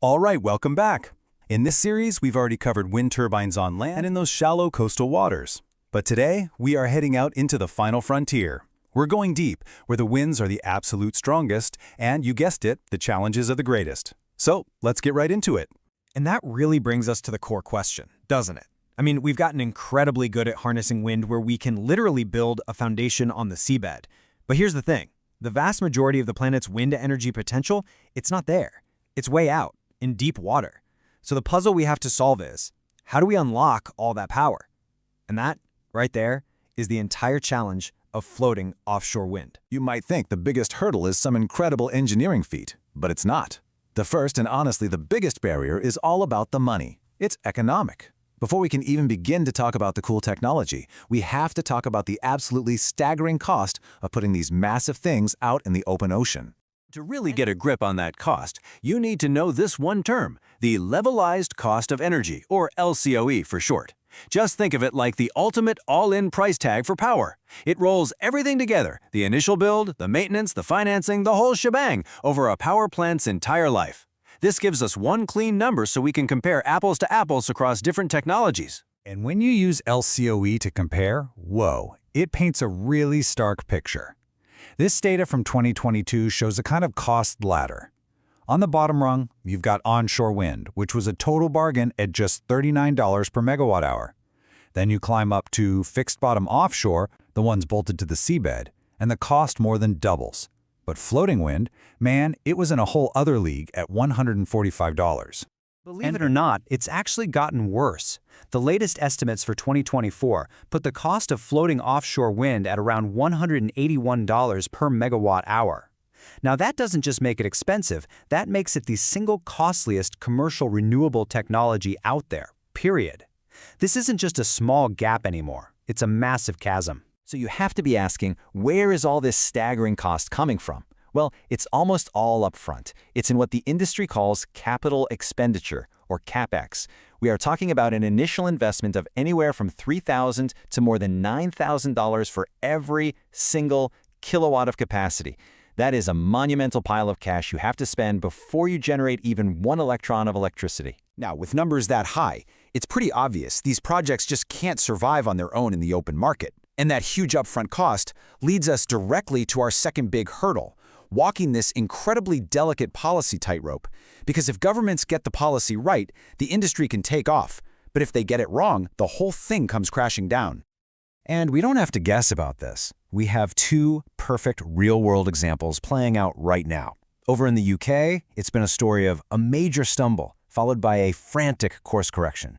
All right, welcome back. In this series, we've already covered wind turbines on land and in those shallow coastal waters. But today, we are heading out into the final frontier. We're going deep, where the winds are the absolute strongest, and you guessed it, the challenges are the greatest. So, let's get right into it. And that really brings us to the core question, doesn't it? I mean, we've gotten incredibly good at harnessing wind where we can literally build a foundation on the seabed. But here's the thing. The vast majority of the planet's wind energy potential, it's not there. It's way out, in deep water. So the puzzle we have to solve is, how do we unlock all that power? And that, right there, is the entire challenge of floating offshore wind. You might think the biggest hurdle is some incredible engineering feat, but it's not. The first and honestly the biggest barrier is all about the money. It's economic. Before we can even begin to talk about the cool technology, we have to talk about the absolutely staggering cost of putting these massive things out in the open ocean. To really get a grip on that cost, you need to know this one term, the levelized cost of energy, or LCOE for short. Just think of it like the ultimate all-in price tag for power. It rolls everything together, the initial build, the maintenance, the financing, the whole shebang, over a power plant's entire life. This gives us one clean number so we can compare apples to apples across different technologies. And when you use LCOE to compare, whoa, it paints a really stark picture. This data from 2022 shows a kind of cost ladder. On the bottom rung, you've got onshore wind, which was a total bargain at just $39 per megawatt hour. Then you climb up to fixed bottom offshore, the ones bolted to the seabed, and the cost more than doubles. But floating wind, man, it was in a whole other league at $145. Believe it or not, it's actually gotten worse. The latest estimates for 2024 put the cost of floating offshore wind at around $181 per megawatt hour. Now that doesn't just make it expensive, that makes it the single costliest commercial renewable technology out there, period. This isn't just a small gap anymore, it's a massive chasm. So you have to be asking, where is all this staggering cost coming from? Well, it's almost all up front. It's in what the industry calls capital expenditure, or CapEx. We are talking about an initial investment of anywhere from $3,000 to more than $9,000 for every single kilowatt of capacity. That is a monumental pile of cash you have to spend before you generate even one electron of electricity. Now, with numbers that high, it's pretty obvious these projects just can't survive on their own in the open market. And that huge upfront cost leads us directly to our second big hurdle, walking this incredibly delicate policy tightrope. Because if governments get the policy right, the industry can take off. But if they get it wrong, the whole thing comes crashing down. And we don't have to guess about this. We have two perfect real-world examples playing out right now. Over in the UK, it's been a story of a major stumble, followed by a frantic course correction.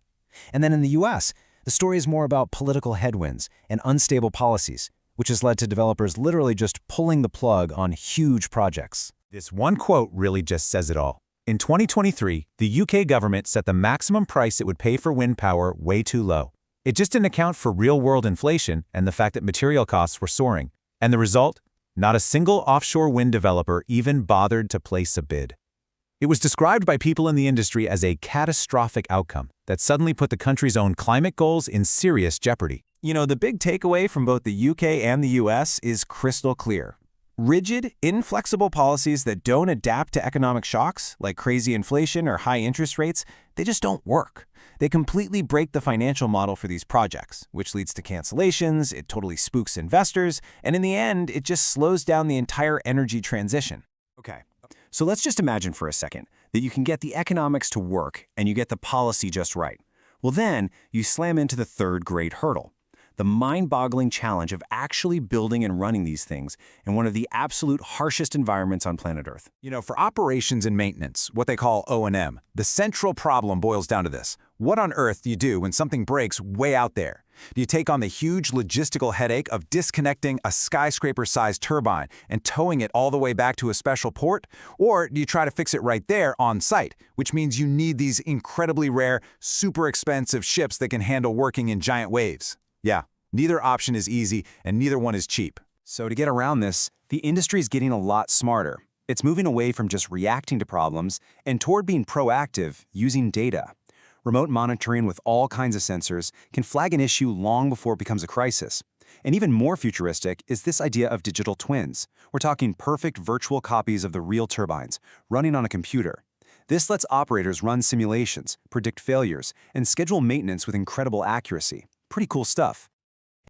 And then in the US, the story is more about political headwinds and unstable policies, which has led to developers literally just pulling the plug on huge projects. This one quote really just says it all. In 2023, the UK government set the maximum price it would pay for wind power way too low. It just didn't account for real-world inflation and the fact that material costs were soaring. And the result? Not a single offshore wind developer even bothered to place a bid. It was described by people in the industry as a catastrophic outcome that suddenly put the country's own climate goals in serious jeopardy. You know, the big takeaway from both the UK and the US is crystal clear. Rigid, inflexible policies that don't adapt to economic shocks, like crazy inflation or high interest rates, they just don't work. They completely break the financial model for these projects, which leads to cancellations, it totally spooks investors, and in the end, it just slows down the entire energy transition. Okay, so let's just imagine for a second that you can get the economics to work and you get the policy just right. Well then, you slam into the third great hurdle. The mind-boggling challenge of actually building and running these things in one of the absolute harshest environments on planet Earth. You know, for operations and maintenance, what they call O&M, the central problem boils down to this. What on earth do you do when something breaks way out there? Do you take on the huge logistical headache of disconnecting a skyscraper-sized turbine and towing it all the way back to a special port? Or do you try to fix it right there on site, which means you need these incredibly rare, super expensive ships that can handle working in giant waves? Yeah, neither option is easy and neither one is cheap. So to get around this, the industry is getting a lot smarter. It's moving away from just reacting to problems and toward being proactive using data. Remote monitoring with all kinds of sensors can flag an issue long before it becomes a crisis. And even more futuristic is this idea of digital twins. We're talking perfect virtual copies of the real turbines running on a computer. This lets operators run simulations, predict failures, and schedule maintenance with incredible accuracy. Pretty cool stuff.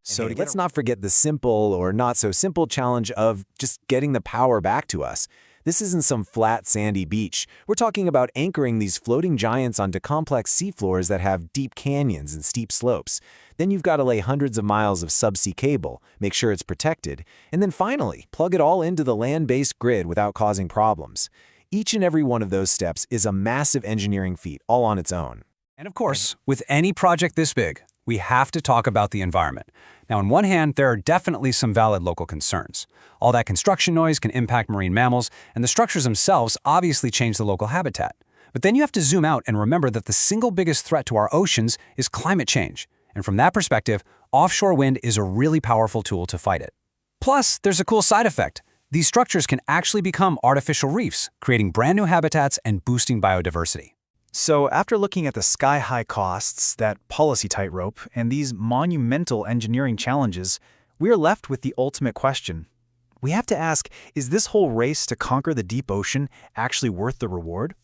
So let's not forget the simple or not so simple challenge of just getting the power back to us. This isn't some flat, sandy beach. We're talking about anchoring these floating giants onto complex seafloors that have deep canyons and steep slopes. Then you've got to lay hundreds of miles of subsea cable, make sure it's protected, and then finally, plug it all into the land-based grid without causing problems. Each and every one of those steps is a massive engineering feat all on its own. And of course, with any project this big, we have to talk about the environment. Now, on one hand, there are definitely some valid local concerns. All that construction noise can impact marine mammals, and the structures themselves obviously change the local habitat. But then you have to zoom out and remember that the single biggest threat to our oceans is climate change. And from that perspective, offshore wind is a really powerful tool to fight it. Plus, there's a cool side effect. These structures can actually become artificial reefs, creating brand new habitats and boosting biodiversity. So after looking at the sky-high costs, that policy tightrope, and these monumental engineering challenges, we are left with the ultimate question. We have to ask, is this whole race to conquer the deep ocean actually worth the reward?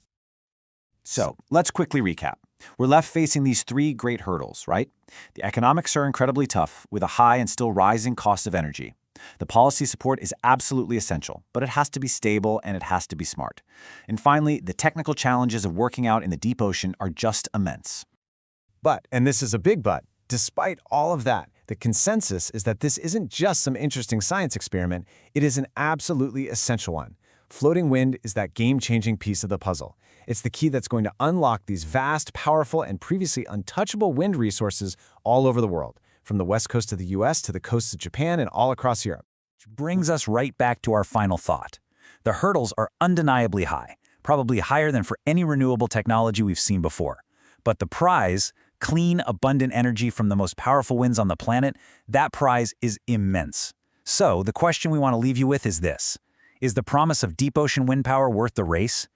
So, let's quickly recap. We're left facing these three great hurdles, right? The economics are incredibly tough, with a high and still rising cost of energy. The policy support is absolutely essential, but it has to be stable and it has to be smart. And finally, the technical challenges of working out in the deep ocean are just immense. But, and this is a big but, despite all of that, the consensus is that this isn't just some interesting science experiment, it is an absolutely essential one. Floating wind is that game-changing piece of the puzzle. It's the key that's going to unlock these vast, powerful, and previously untouchable wind resources all over the world, from the west coast of the US to the coasts of Japan and all across Europe. Which brings us right back to our final thought. The hurdles are undeniably high, probably higher than for any renewable technology we've seen before. But the prize, clean, abundant energy from the most powerful winds on the planet, that prize is immense. So the question we want to leave you with is this. Is the promise of deep ocean wind power worth the race?